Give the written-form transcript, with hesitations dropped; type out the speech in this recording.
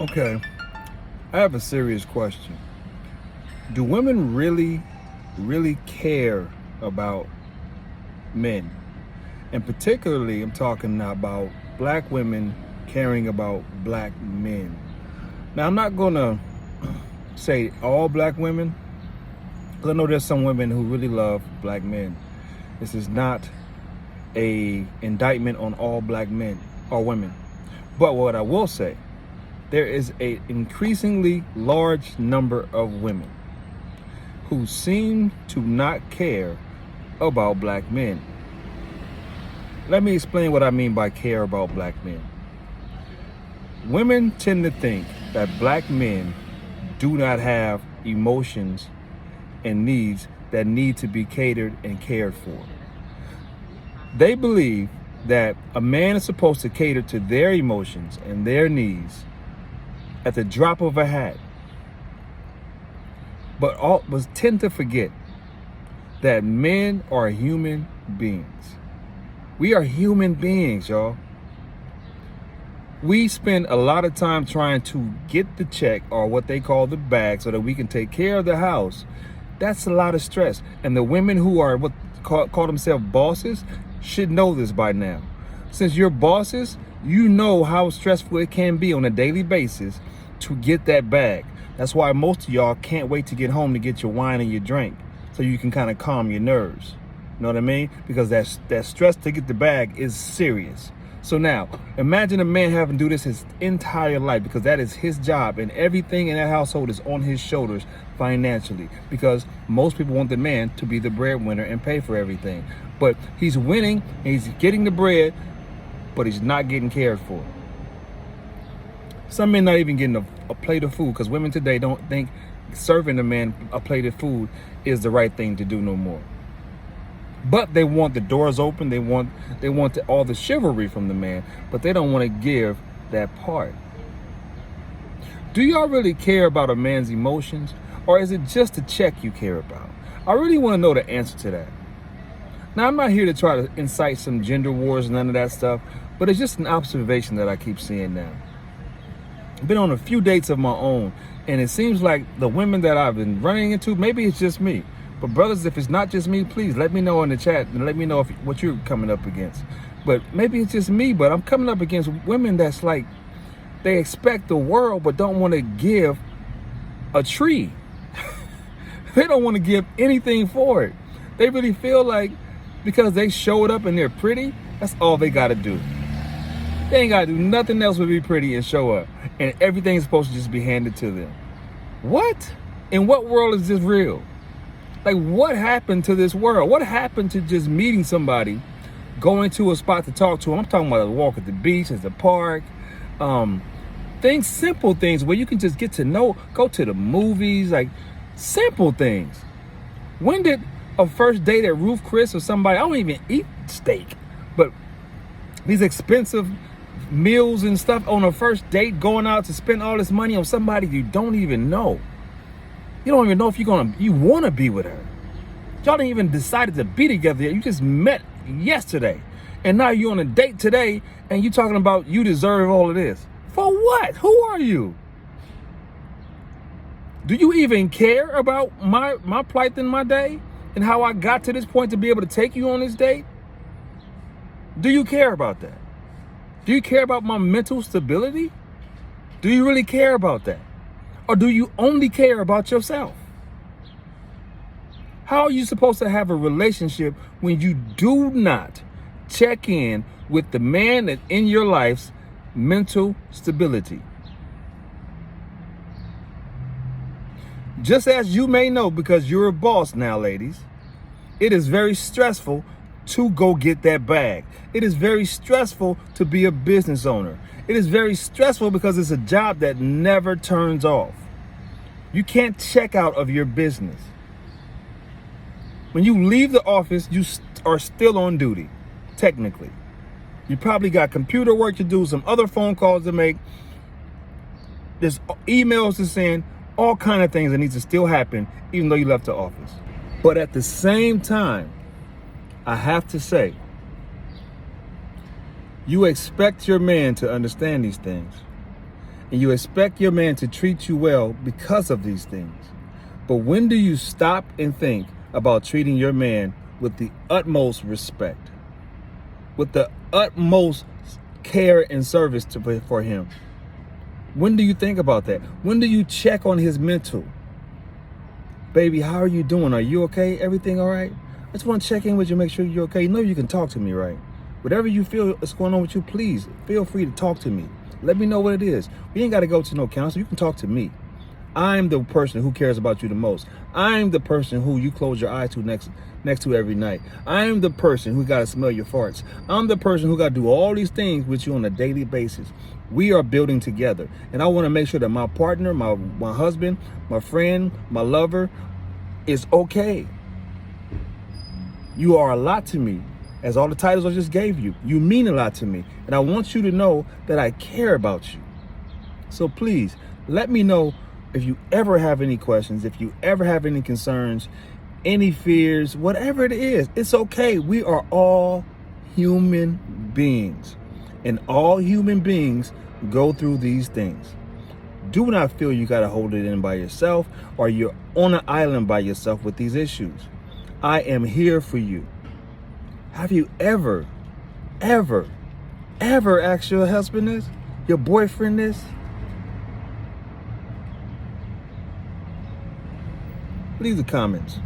Okay, I have a serious question. Do women really care about men? And particularly, I'm talking about black women caring about black men. Now, I'm not going to say all black women, because I know there's some women who really love black men. This is not a indictment on all black men or women. But what I will say, there is an increasingly large number of women who seem to not care about black men. Let me explain what I mean by care about black men. Women tend to think that black men do not have emotions and needs that need to be catered and cared for. They believe that a man is supposed to cater to their emotions and their needs at the drop of a hat, but tend to forget that men are human beings. We are human beings, y'all. We spend a lot of time trying to get the check or what they call the bag so that we can take care of the house. That's a lot of stress. And the women who are what call themselves bosses should know this by now. Since you're bosses, you know how stressful it can be on a daily basis to get that bag. That's why most of y'all can't wait to get home to get your wine and your drink so you can kind of calm your nerves. You know what I mean? Because that stress to get the bag is serious. So now, imagine a man having to do this his entire life because that is his job and everything in that household is on his shoulders financially because most people want the man to be the breadwinner and pay for everything. But he's winning, and he's getting the bread, but he's not getting cared for. Some men not even getting a plate of food because women today don't think serving a man a plate of food is the right thing to do no more. But they want the doors open. They want all the chivalry from the man, but they don't want to give that part. Do y'all really care about a man's emotions, or is it just a check you care about? I really want to know the answer to that. Now, I'm not here to try to incite some gender wars and none of that stuff, but it's just an observation that I keep seeing now. I've been on a few dates of my own, and it seems like the women that I've been running into, maybe it's just me. But brothers, if it's not just me, please let me know in the chat and let me know what you're coming up against. But maybe it's just me, but I'm coming up against women that's like, they expect the world but don't want to give a tree. They don't want to give anything for it. They really feel like because they showed up and they're pretty, that's all they got to do. They ain't got to do nothing else but be pretty and show up. And everything's supposed to just be handed to them. What? In what world is this real? Like, what happened to this world? What happened to just meeting somebody, going to a spot to talk to them? I'm talking about a walk at the beach, at the park, simple things where you can just get to know, go to the movies, like simple things. When did a first date at Ruth Chris or somebody, I don't even eat steak, but these expensive meals and stuff on a first date, going out to spend all this money on somebody you don't even know. You don't even know if you want to be with her. Y'all didn't even decided to be together yet. You just met yesterday. And now you're on a date today and you talking about you deserve all of this. For what? Who are you? Do you even care about my plight in my day and how I got to this point to be able to take you on this date? Do you care about that? Do you care about my mental stability? Do you really care about that? Or do you only care about yourself? How are you supposed to have a relationship when you do not check in with the man that's in your life's mental stability? Just as you may know, because you're a boss now, ladies, it is very stressful to go get that bag. It is very stressful to be a business owner. It is very stressful because it's a job that never turns off. You can't check out of your business. When you leave the office, you are still on duty, technically. You probably got computer work to do, some other phone calls to make. There's emails to send, all kind of things that need to still happen, even though you left the office. But at the same time, I have to say, you expect your man to understand these things. And you expect your man to treat you well because of these things. But when do you stop and think about treating your man with the utmost respect, with the utmost care and service for him? When do you think about that? When do you check on his mental? Baby, how are you doing? Are you okay? Everything all right? I just want to check in with you, make sure you're okay. You know you can talk to me, right? Whatever you feel is going on with you, please feel free to talk to me. Let me know what it is. We ain't got to go to no counselor. You can talk to me. I'm the person who cares about you the most. I'm the person who you close your eyes to next to every night. I'm the person who got to smell your farts. I'm the person who got to do all these things with you on a daily basis. We are building together. And I want to make sure that my partner, my husband, my friend, my lover is okay. You are a lot to me. As all the titles I just gave you, you mean a lot to me. And I want you to know that I care about you. So please, let me know if you ever have any questions, if you ever have any concerns, any fears, whatever it is, it's okay. We are all human beings. And all human beings go through these things. Do not feel you got to hold it in by yourself or you're on an island by yourself with these issues. I am here for you. Have you ever asked your husband this? Your boyfriend this? Leave the comments.